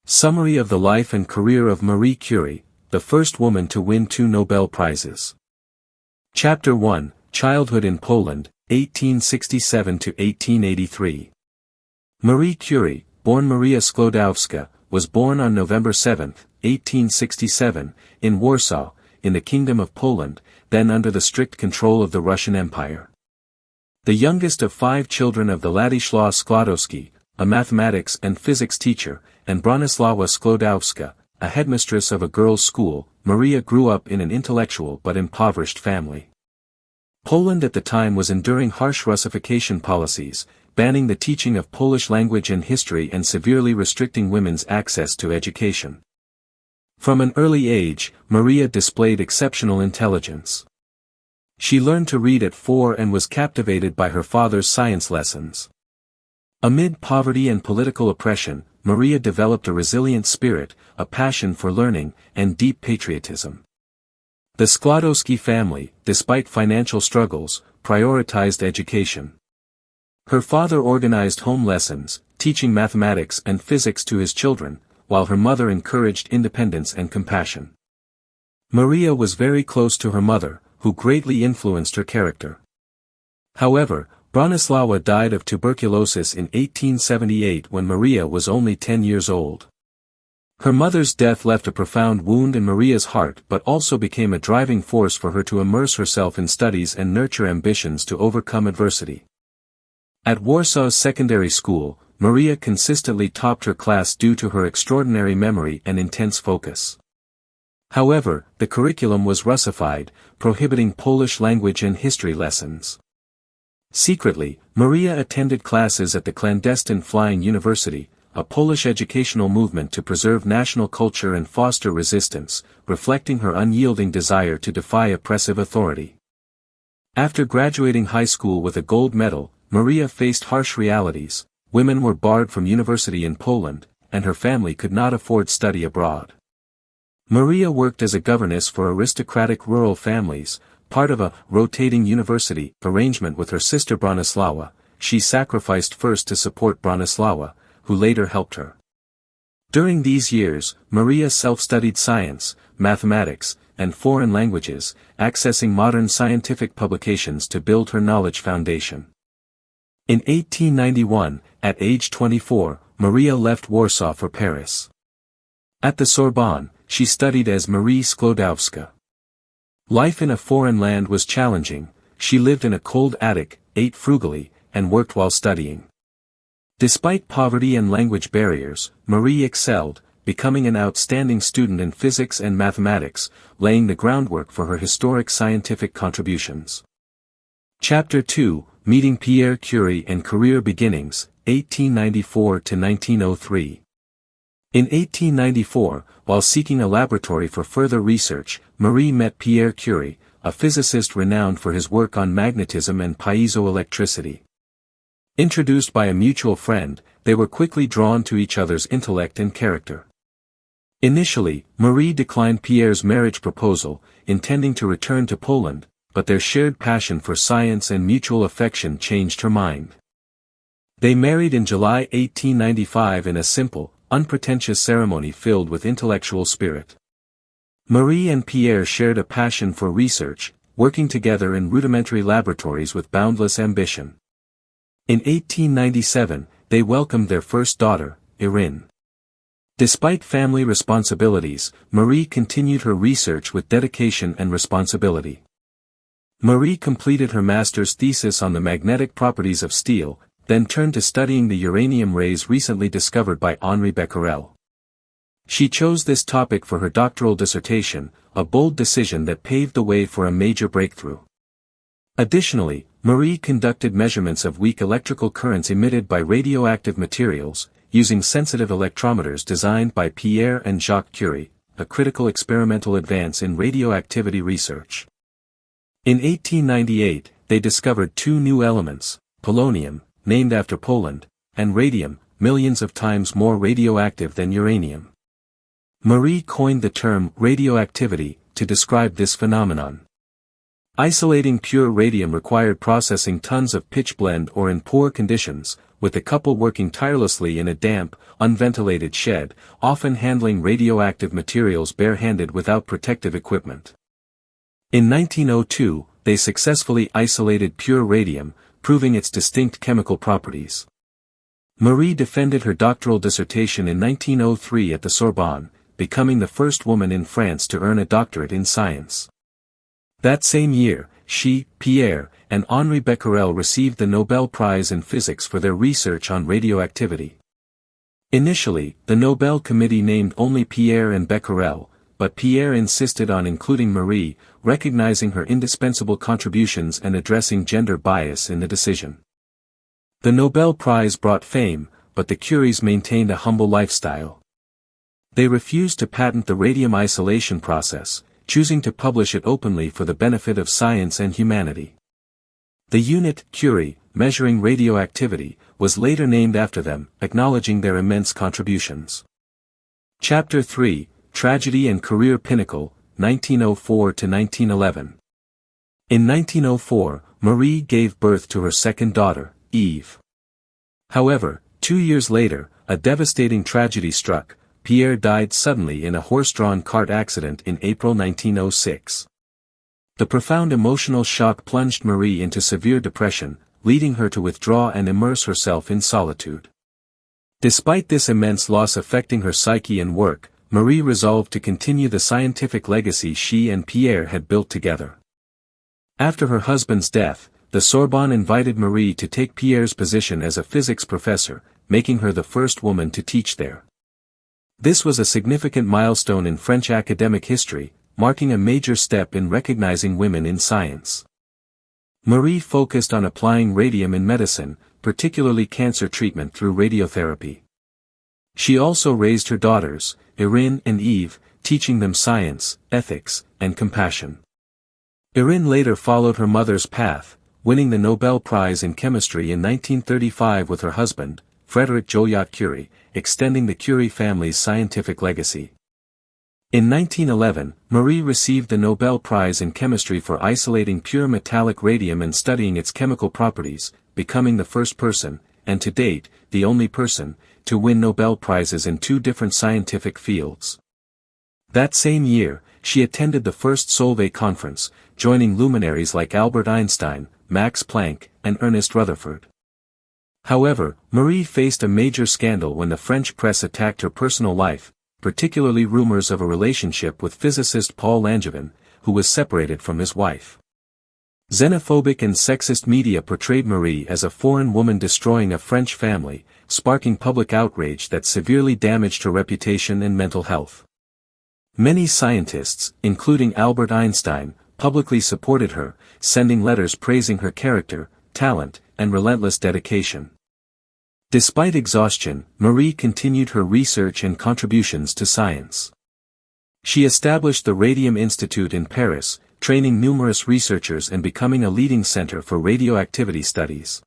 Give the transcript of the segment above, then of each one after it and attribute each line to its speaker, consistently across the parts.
Speaker 1: Summary of the life and career of Marie Curie, the first woman to win 2 Nobel Prizes. Chapter 1, Childhood in Poland, 1867 to 1883. Marie Curie, born Maria Sklodowska, was born on November 7, 1867, in Warsaw, in the Kingdom of Poland, then under the strict control of the Russian Empire. The youngest of 5 children of the Maria Sklodowska, a mathematics and physics teacher, and Bronislawa Sklodowska, a headmistress of a girls' school, Maria grew up in an intellectual but impoverished family. Poland at the time was enduring harsh Russification policies, banning the teaching of Polish language and history and severely restricting women's access to education. From an early age, Maria displayed exceptional intelligence. She learned to read at 4 and was captivated by her father's science lessons. Amid poverty and political oppression, Maria developed a resilient spirit, a passion for learning, and deep patriotism. The Sklodowski family, despite financial struggles, prioritized education. Her father organized home lessons, teaching mathematics and physics to his children, while her mother encouraged independence and compassion. Maria was very close to her mother, who greatly influenced her character. However, Bronislawa died of tuberculosis in 1878 when Maria was only 10 years old. Her mother's death left a profound wound in Maria's heart but also became a driving force for her to immerse herself in studies and nurture ambitions to overcome adversity. At Warsaw's secondary school, Maria consistently topped her class due to her extraordinary memory and intense focus. However, the curriculum was Russified, prohibiting Polish language and history lessons. Secretly, Maria attended classes at the clandestine Flying University, a Polish educational movement to preserve national culture and foster resistance, reflecting her unyielding desire to defy oppressive authority. After graduating high school with a gold medal, Maria faced harsh realities. Women were barred from university in Poland, and her family could not afford study abroad. Maria worked as a governess for aristocratic rural families, part of a rotating university arrangement with her sister Bronislawa. She sacrificed first to support Bronislawa, who later helped her. During these years, Maria self-studied science, mathematics, and foreign languages, accessing modern scientific publications to build her knowledge foundation. In 1891, at age 24, Maria left Warsaw for Paris. At the Sorbonne, she studied as Maria Sklodowska. Life in a foreign land was challenging. She lived in a cold attic, ate frugally, and worked while studying. Despite poverty and language barriers, Marie excelled, becoming an outstanding student in physics and mathematics, laying the groundwork for her historic scientific contributions. Chapter 2, Meeting Pierre Curie and Career Beginnings, 1894 to 1903. In 1894, while seeking a laboratory for further research, Marie met Pierre Curie, a physicist renowned for his work on magnetism and piezoelectricity. Introduced by a mutual friend, they were quickly drawn to each other's intellect and character. Initially, Marie declined Pierre's marriage proposal, intending to return to Poland, but their shared passion for science and mutual affection changed her mind. They married in July 1895 in a simple, unpretentious ceremony filled with intellectual spirit. Marie and Pierre shared a passion for research, working together in rudimentary laboratories with boundless ambition. In 1897, they welcomed their first daughter, Irene. Despite family responsibilities, Marie continued her research with dedication and responsibility. Marie completed her master's thesis on the magnetic properties of steel, then turned to studying the uranium rays recently discovered by Henri Becquerel. She chose this topic for her doctoral dissertation, a bold decision that paved the way for a major breakthrough. Additionally, Marie conducted measurements of weak electrical currents emitted by radioactive materials, using sensitive electrometers designed by Pierre and Jacques Curie, a critical experimental advance in radioactivity research. In 1898, they discovered 2 new elements, polonium, named after Poland, and radium, millions of times more radioactive than uranium. Marie coined the term radioactivity to describe this phenomenon. Isolating pure radium required processing tons of pitchblende or in poor conditions, with the couple working tirelessly in a damp, unventilated shed, often handling radioactive materials bare-handed without protective equipment. In 1902, they successfully isolated pure radium, proving its distinct chemical properties. Marie defended her doctoral dissertation in 1903 at the Sorbonne, becoming the first woman in France to earn a doctorate in science. That same year, she, Pierre, and Henri Becquerel received the Nobel Prize in Physics for their research on radioactivity. Initially, the Nobel Committee named only Pierre and Becquerel, but Pierre insisted on including Marie, recognizing her indispensable contributions and addressing gender bias in the decision. The Nobel Prize brought fame, but the Curies maintained a humble lifestyle. They refused to patent the radium isolation process, choosing to publish it openly for the benefit of science and humanity. The unit, Curie, measuring radioactivity, was later named after them, acknowledging their immense contributions. Chapter 3, Tragedy and Career Pinnacle, 1904 to 1911. In 1904, Marie gave birth to her second daughter, Eve. However, 2 years later, a devastating tragedy struck. Pierre died suddenly in a horse-drawn cart accident in April 1906. The profound emotional shock plunged Marie into severe depression, leading her to withdraw and immerse herself in solitude. Despite this immense loss affecting her psyche and work, Marie resolved to continue the scientific legacy she and Pierre had built together. After her husband's death, the Sorbonne invited Marie to take Pierre's position as a physics professor, making her the first woman to teach there. This was a significant milestone in French academic history, marking a major step in recognizing women in science. Marie focused on applying radium in medicine, particularly cancer treatment through radiotherapy. She also raised her daughters, Irene and Eve, teaching them science, ethics, and compassion. Irene later followed her mother's path, winning the Nobel Prize in Chemistry in 1935 with her husband, Frédéric Joliot-Curie, extending the Curie family's scientific legacy. In 1911, Marie received the Nobel Prize in Chemistry for isolating pure metallic radium and studying its chemical properties, becoming the first person, and to date, the only person, to win Nobel Prizes in 2 different scientific fields. That same year, she attended the first Solvay conference, joining luminaries like Albert Einstein, Max Planck, and Ernest Rutherford. However, Marie faced a major scandal when the French press attacked her personal life, particularly rumors of a relationship with physicist Paul Langevin, who was separated from his wife. Xenophobic and sexist media portrayed Marie as a foreign woman destroying a French family, sparking public outrage that severely damaged her reputation and mental health. Many scientists, including Albert Einstein, publicly supported her, sending letters praising her character, talent, and relentless dedication. Despite exhaustion, Marie continued her research and contributions to science. She established the Radium Institute in Paris, training numerous researchers and becoming a leading center for radioactivity studies.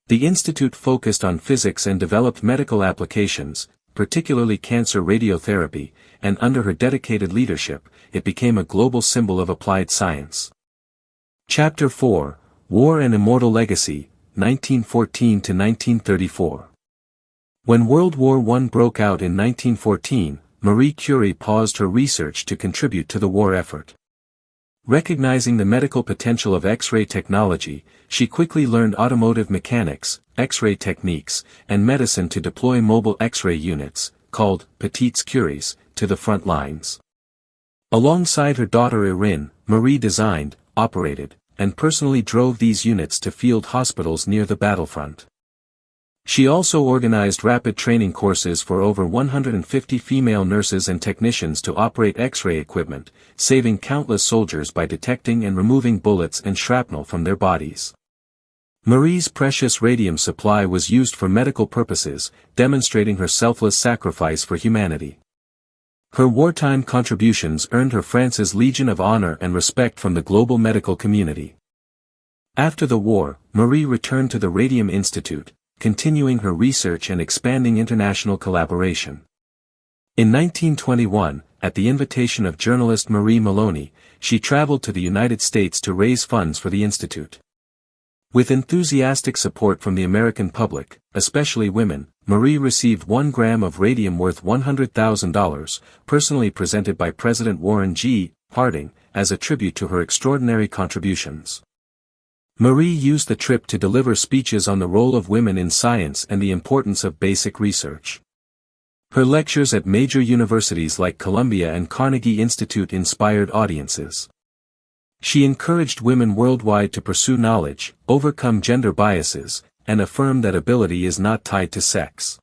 Speaker 1: The institute focused on physics and developed medical applications, particularly cancer radiotherapy, and under her dedicated leadership, it became a global symbol of applied science. Chapter 4, War and Immortal Legacy, 1914 to 1934. When World War I broke out in 1914, Marie Curie paused her research to contribute to the war effort. Recognizing the medical potential of X-ray technology, she quickly learned automotive mechanics, X-ray techniques, and medicine to deploy mobile X-ray units, called petites curies, to the front lines. Alongside her daughter Irene, Marie designed, operated, and personally drove these units to field hospitals near the battlefront. She also organized rapid training courses for over 150 female nurses and technicians to operate X-ray equipment, saving countless soldiers by detecting and removing bullets and shrapnel from their bodies. Marie's precious radium supply was used for medical purposes, demonstrating her selfless sacrifice for humanity. Her wartime contributions earned her France's Legion of Honor and respect from the global medical community. After the war, Marie returned to the Radium Institute, continuing her research and expanding international collaboration. In 1921, at the invitation of journalist Marie Maloney, she traveled to the United States to raise funds for the institute. With enthusiastic support from the American public, especially women, Marie received 1 gram of radium worth $100,000, personally presented by President Warren G. Harding, as a tribute to her extraordinary contributions. Marie used the trip to deliver speeches on the role of women in science and the importance of basic research. Her lectures at major universities like Columbia and Carnegie Institute inspired audiences. She encouraged women worldwide to pursue knowledge, overcome gender biases, and affirm that ability is not tied to sex.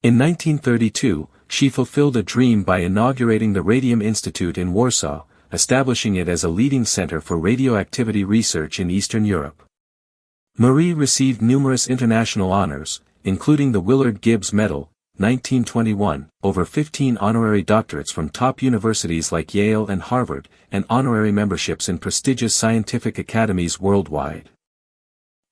Speaker 1: In 1932, she fulfilled a dream by inaugurating the Radium Institute in Warsaw, establishing it as a leading center for radioactivity research in Eastern Europe. Marie received numerous international honors, including the Willard Gibbs Medal, 1921, over 15 honorary doctorates from top universities like Yale and Harvard, and honorary memberships in prestigious scientific academies worldwide.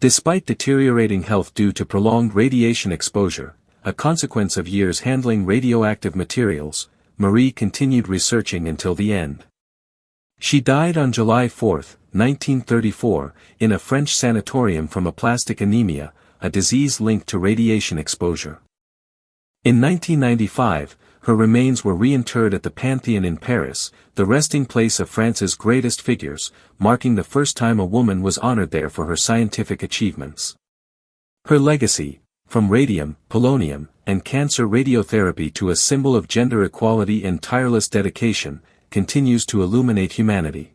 Speaker 1: Despite deteriorating health due to prolonged radiation exposure, a consequence of years handling radioactive materials, Marie continued researching until the end. She died on July 4, 1934, in a French sanatorium from aplastic anemia, a disease linked to radiation exposure. In 1995, her remains were reinterred at the Pantheon in Paris, the resting place of France's greatest figures, marking the first time a woman was honored there for her scientific achievements. Her legacy, from radium, polonium, and cancer radiotherapy to a symbol of gender equality and tireless dedication, continues to illuminate humanity.